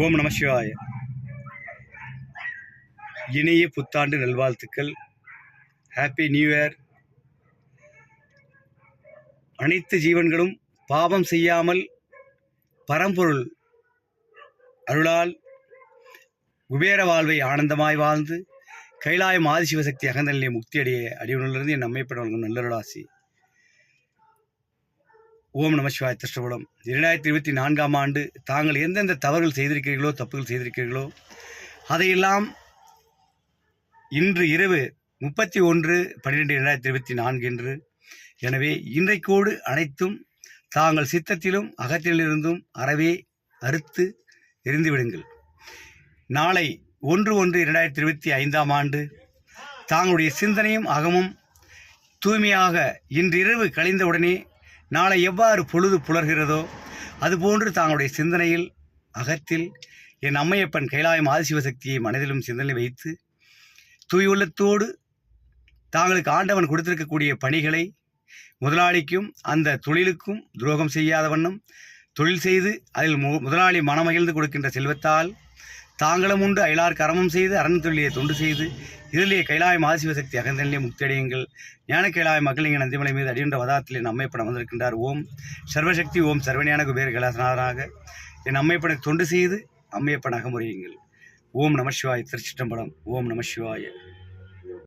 ஓம் நம சிவாய. இனிய புத்தாண்டு நல்வாழ்த்துக்கள். Happy new year. அனைத்து ஜீவன்களும் பாவம் செய்யாமல் பரம்பொருள் அருளால் குபேர வாழ்வை ஆனந்தமாய் வாழ்ந்து கைலாயம் ஆதிசிவசக்தி அகந்த நிலையை முக்தி அடியுனிலிருந்து என் நம்மைப்பட வழங்கும் நல்லருளாசி. ஓம் நம சிவாய. திருஷ்டபலம். 2024ஆம் ஆண்டு தாங்கள் எந்தெந்த தவறுகள் செய்திருக்கிறீர்களோ, தப்புகள் செய்திருக்கிறீர்களோ, அதையெல்லாம் இன்று இரவு 31/12/2024 என்று. எனவே இன்றைக்கோடு அனைத்தும் தாங்கள் சித்தத்திலும் அகத்திலிருந்தும் அறவே அறுத்து எரிந்துவிடுங்கள். நாளை 1/1/2025ஆம் ஆண்டு தாங்களுடைய சிந்தனையும் அகமும் தூய்மையாக இன்றிரவு கழிந்தவுடனே நாளை எவ்வாறு பொழுது புலர்கிறதோ அதுபோன்று தாங்களுடைய சிந்தனையில் அகத்தில் என் அம்மையப்பன் கைலாயம் ஆதிசிவசக்தியை மனதிலும் சிந்தனை வைத்து தூயுள்ளத்தோடு தாங்களுக்கு ஆண்டவன் கொடுத்திருக்கக்கூடிய பணிகளை முதலாளிக்கும் அந்த தொழிலுக்கும் துரோகம் செய்யாத வண்ணம் தொழில் செய்து அதில் முதலாளி மனமகிழ்ந்து கொடுக்கின்ற செல்வத்தால் தாங்களும் உண்டு அயலார் கரமும் செய்து அரண் தொழிலை தொண்டு செய்து இதிலே கைலாயம் ஆதிசிவசக்தி அகந்தனிலே முக்தியடையுங்கள். ஞான கைலாய மக்களிங்க நந்திமலை மீது அடியுன்ற வதாத்திலே என் அம்மைப்பன் அமர்ந்திருக்கின்றார். ஓம் சர்வசக்தி ஓம் சர்வஞான குபேர கைலாசநாதனாக என் அம்மைப்பனை தொண்டு செய்து அம்மையப்பன் அகமுறையுங்கள். ஓம் நம சிவாய. திருச்சிற்றம்பலம். ஓம் நம சிவாய.